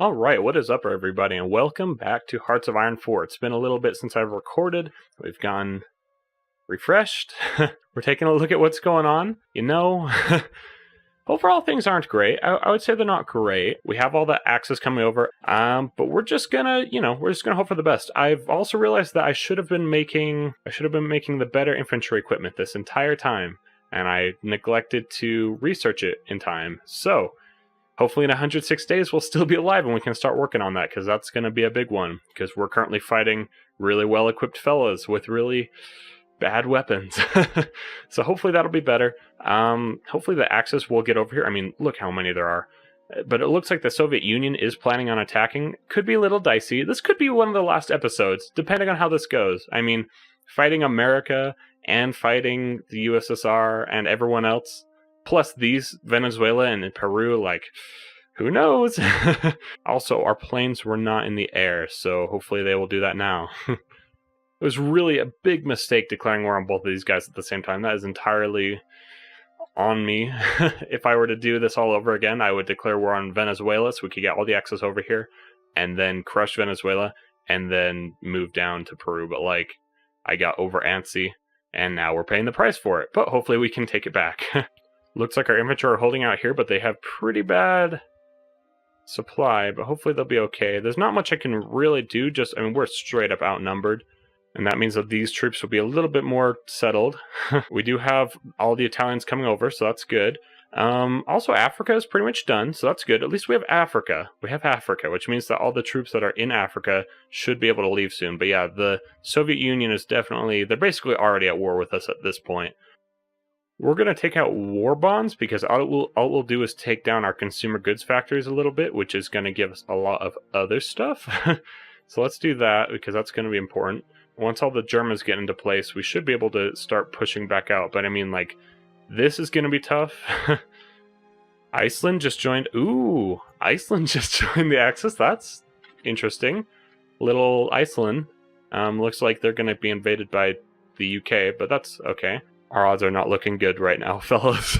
All right, what is up, everybody, and welcome back to Hearts of Iron 4. It's been a little bit since I've recorded. We've gone refreshed. We're taking a look at what's going on. Overall things aren't great. I would say they're not great. We have all the axes coming over, but we're just gonna, hope for the best. I've also realized that I should have been making the better infantry equipment this entire time, and I neglected to research it in time. So hopefully in 106 days we'll still be alive and we can start working on that, because that's going to be a big one, because we're currently fighting really well-equipped fellas with really bad weapons. So hopefully that'll be better. Hopefully the Axis will get over here. I mean, look how many there are. But it looks like the Soviet Union is planning on attacking. Could be a little dicey. This could be one of the last episodes, depending on how this goes. I mean, fighting America and fighting the USSR and everyone else, plus these, Venezuela and Peru, like, who knows? Also, our planes were not in the air, so hopefully they will do that now. It was really a big mistake declaring war on both of these guys at the same time. That is entirely on me. If I were to do this all over again, I would declare war on Venezuela so we could get all the Axis over here, and then crush Venezuela, and then move down to Peru. But, like, I got over antsy, and now we're paying the price for it. But hopefully we can take it back. Looks like our infantry are holding out here, but they have pretty bad supply, but hopefully they'll be okay. There's not much I can really do, we're straight up outnumbered, and that means that these troops will be a little bit more settled. We do have all the Italians coming over, so that's good. Also, Africa is pretty much done, so that's good. At least we have Africa. We have Africa, which means that all the troops that are in Africa should be able to leave soon. But yeah, the Soviet Union is definitely, they're basically already at war with us at this point. We're going to take out war bonds, because all we'll do is take down our consumer goods factories a little bit, which is going to give us a lot of other stuff. So let's do that, because that's going to be important. Once all the Germans get into place, we should be able to start pushing back out. But I mean, like, this is going to be tough. Iceland just joined. Ooh, Iceland just joined the Axis. That's interesting. Little Iceland. Looks like they're going to be invaded by the UK, but that's okay. Our odds are not looking good right now, fellas.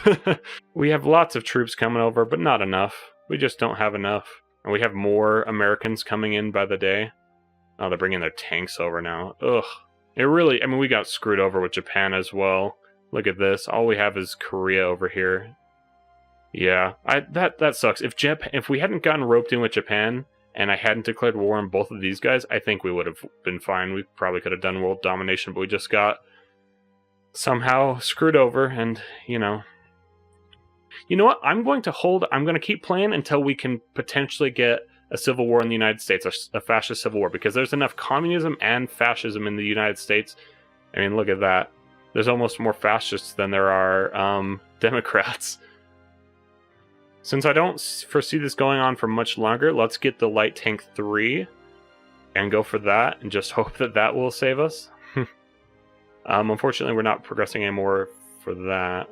We have lots of troops coming over, but not enough. We just don't have enough. And we have more Americans coming in by the day. Oh, they're bringing their tanks over now. Ugh. We got screwed over with Japan as well. Look at this. All we have is Korea over here. Yeah, that sucks. If we hadn't gotten roped in with Japan, and I hadn't declared war on both of these guys, I think we would have been fine. We probably could have done world domination, but we just got somehow screwed over, and, you know what? I'm going to keep playing until we can potentially get a civil war in the United States, a fascist civil war, because there's enough communism and fascism in the United States. I mean, look at that. There's almost more fascists than there are Democrats. Since I don't foresee this going on for much longer, let's get the Light Tank 3 and go for that, and just hope that that will save us. Unfortunately, we're not progressing anymore for that.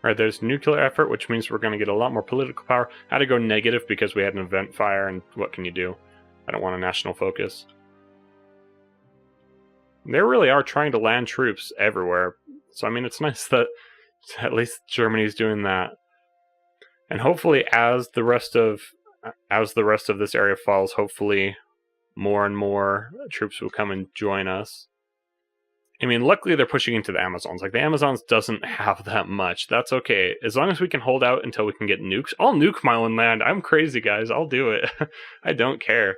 Alright, there's nuclear effort, which means we're going to get a lot more political power. I had to go negative because we had an event fire, and what can you do? I don't want a national focus. They really are trying to land troops everywhere. So, I mean, it's nice that at least Germany's doing that. And hopefully, as the rest of this area falls, hopefully more and more troops will come and join us. I mean, luckily they're pushing into the Amazons. Like, the Amazons doesn't have that much. That's okay. As long as we can hold out until we can get nukes. I'll nuke my own land. I'm crazy, guys. I'll do it. I don't care.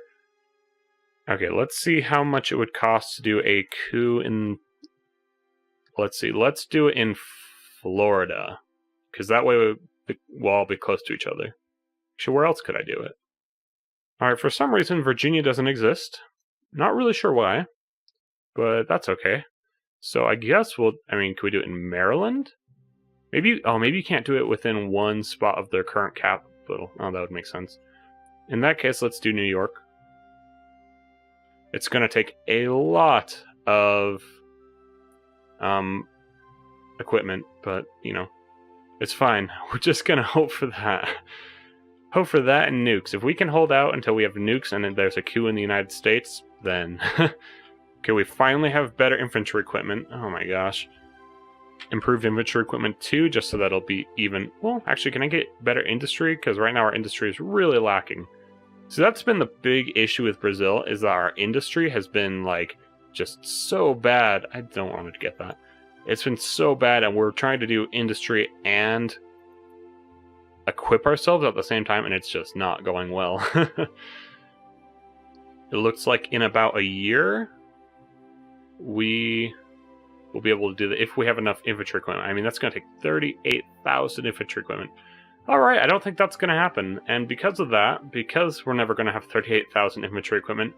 Okay, let's see how much it would cost to do a coup in... Let's see. Let's do it in Florida. Because that way we'll all be close to each other. Actually, where else could I do it? Alright, for some reason, Virginia doesn't exist. Not really sure why. But that's okay. So I guess can we do it in Maryland? Maybe you can't do it within one spot of their current capital. Oh, that would make sense. In that case, let's do New York. It's going to take a lot of equipment, but, it's fine. We're just going to hope for that. Hope for that and nukes. If we can hold out until we have nukes and then there's a coup in the United States, then... Okay, we finally have better infantry equipment. Oh my gosh. Improved infantry equipment too, just so that it'll be even... Well, actually, can I get better industry? Because right now our industry is really lacking. So that's been the big issue with Brazil, is that our industry has been like just so bad. I don't want to get that. It's been so bad, and we're trying to do industry and equip ourselves at the same time, and it's just not going well. It looks like in about a year we will be able to do that if we have enough infantry equipment. I mean, that's going to take 38,000 infantry equipment. All right, I don't think that's going to happen. And because of that, because we're never going to have 38,000 infantry equipment,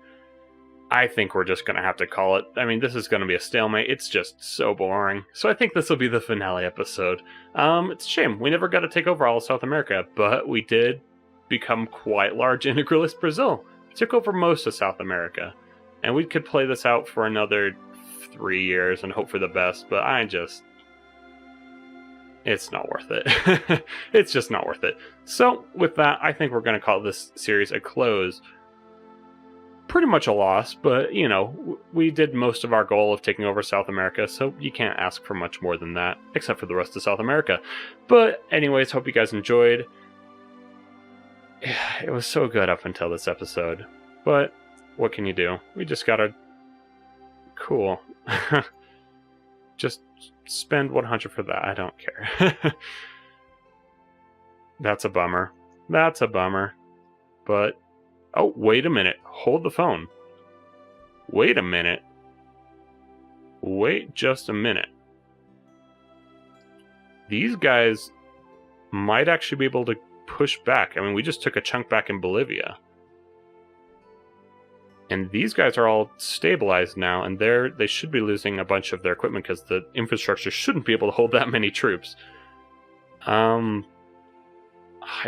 I think we're just going to have to call it. I mean, this is going to be a stalemate. It's just so boring. So I think this will be the finale episode. It's a shame. We never got to take over all of South America, but we did become quite large integralist Brazil. We took over most of South America. And we could play this out for another 3 years and hope for the best, but it's not worth it. It's just not worth it. So with that, I think we're going to call this series a close. Pretty much a loss, but you know, we did most of our goal of taking over South America, so you can't ask for much more than that, except for the rest of South America. But anyways, hope you guys enjoyed. It was so good up until this episode, but what can you do? We just gotta... Cool. Just spend 100 for that. I don't care. That's a bummer. That's a bummer. But... Oh, wait a minute. Hold the phone. Wait a minute. Wait just a minute. These guys might actually be able to push back. I mean, we just took a chunk back in Bolivia. And these guys are all stabilized now, and they should be losing a bunch of their equipment because the infrastructure shouldn't be able to hold that many troops. I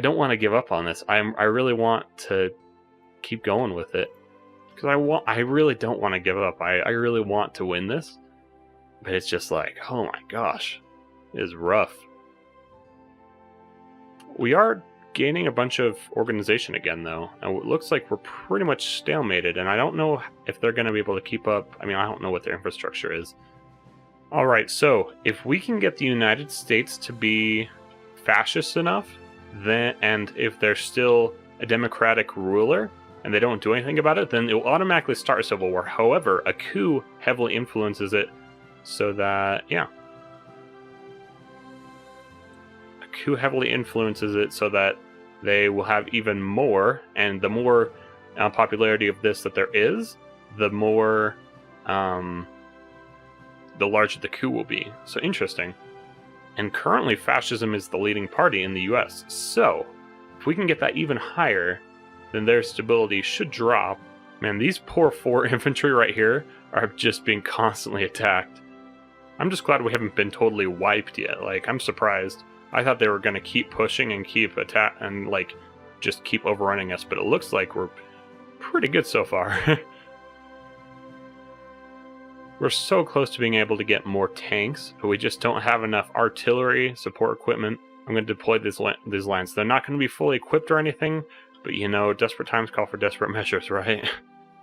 don't want to give up on this. I really want to keep going with it because I really don't want to give up. I really want to win this, but it's just like, oh my gosh, it is rough. We are gaining a bunch of organization again, though, and it looks like we're pretty much stalemated, and I don't know if they're going to be able to keep up. I mean, I don't know what their infrastructure is. All right, so if we can get the United States to be fascist enough, then, and if they're still a democratic ruler and they don't do anything about it, then it will automatically start a civil war. However, a coup heavily influences it so that, yeah. A coup heavily influences it so that they will have even more, and the more popularity of this that there is, the more, the larger the coup will be. So interesting. And currently fascism is the leading party in the US. So if we can get that even higher, then their stability should drop. Man, these poor 4 infantry right here are just being constantly attacked. I'm just glad we haven't been totally wiped yet. Like, I'm surprised. I thought they were going to keep pushing and keep attack and like just keep overrunning us, but it looks like we're pretty good so far. We're so close to being able to get more tanks, but we just don't have enough artillery support equipment. I'm going to deploy these lines. They're not going to be fully equipped or anything, but you know, desperate times call for desperate measures, right?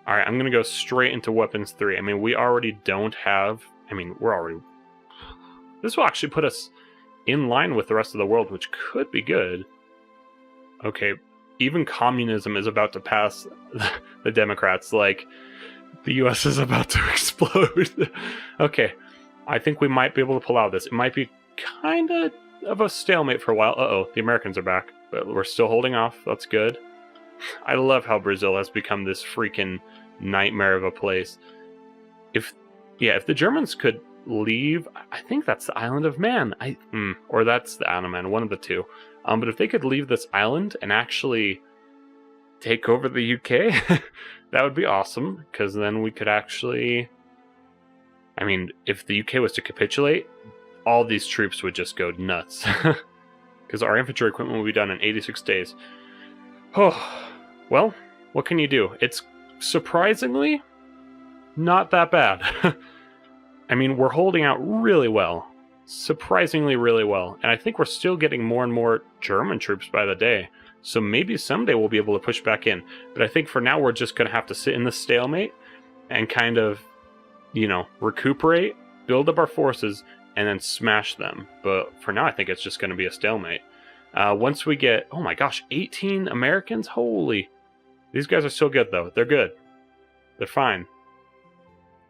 Alright, I'm going to go straight into weapons 3. I mean, we already don't have... I mean, we're already... This will actually put us in line with the rest of the world, which could be good. Okay, even communism is about to pass the Democrats. Like, the US is about to explode. Okay, I think we might be able to pull out this. It might be kind of a stalemate for a while. Uh-oh, the Americans are back, but we're still holding off. That's good. I love how Brazil has become this freaking nightmare of a place. If the Germans could leave, I think that's the island of Man. Or that's the Isle of Man, one of the two. But if they could leave this island and actually take over the UK, that would be awesome, because then we could actually... I mean, if the UK was to capitulate, all these troops would just go nuts. Because our infantry equipment will be done in 86 days. Oh, well, what can you do? It's surprisingly not that bad. I mean, we're holding out really well. Surprisingly really well. And I think we're still getting more and more German troops by the day. So maybe someday we'll be able to push back in. But I think for now we're just going to have to sit in this stalemate and kind of, you know, recuperate, build up our forces, and then smash them. But for now I think it's just going to be a stalemate. Once we get, oh my gosh, 18 Americans? Holy. These guys are still good, though. They're good. They're fine.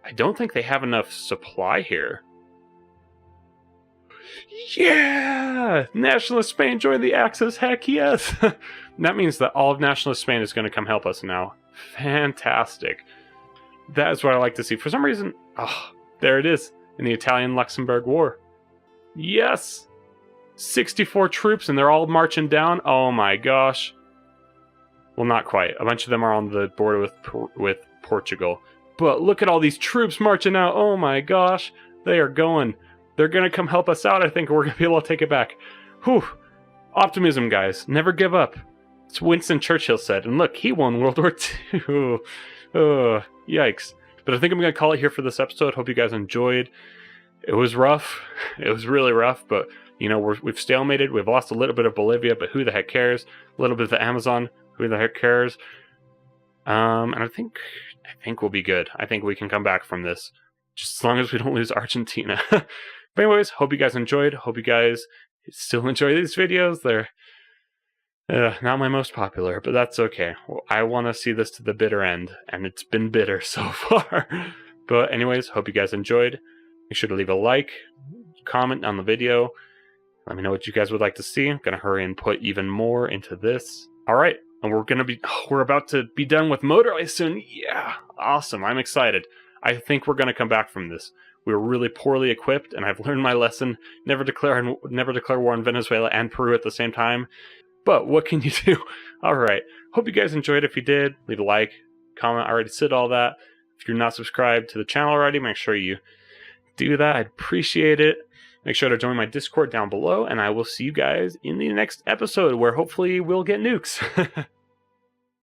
I don't think they have enough supply here. Yeah! Nationalist Spain joined the Axis. Heck yes! That means that all of Nationalist Spain is going to come help us now. Fantastic. That is what I like to see. For some reason, there it is in the Italian-Luxembourg War. Yes! 64 troops and they're all marching down. Oh my gosh. Well, not quite. A bunch of them are on the border with Portugal. But look at all these troops marching out. Oh my gosh. They are going. They're going to come help us out, I think. We're going to be able to take it back. Whew. Optimism, guys. Never give up. It's Winston Churchill said. And look, he won World War II. Oh, yikes. But I think I'm going to call it here for this episode. Hope you guys enjoyed. It was rough. It was really rough. But, you know, we've stalemated. We've lost a little bit of Bolivia, but who the heck cares? A little bit of the Amazon. Who the heck cares? And I think we'll be good. I think we can come back from this. Just as long as we don't lose Argentina. But anyways, hope you guys enjoyed. Hope you guys still enjoy these videos. They're not my most popular, but that's okay. Well, I want to see this to the bitter end, and it's been bitter so far. But anyways, hope you guys enjoyed. Make sure to leave a like, comment on the video. Let me know what you guys would like to see. I'm going to hurry and put even more into this. All right. And we're about to be done with Motor Oil soon. Yeah, awesome. I'm excited. I think we're going to come back from this. We were really poorly equipped, and I've learned my lesson. Never declare war on Venezuela and Peru at the same time. But what can you do? All right. Hope you guys enjoyed. If you did, leave a like, comment. I already said all that. If you're not subscribed to the channel already, make sure you do that. I'd appreciate it. Make sure to join my Discord down below, and I will see you guys in the next episode where hopefully we'll get nukes.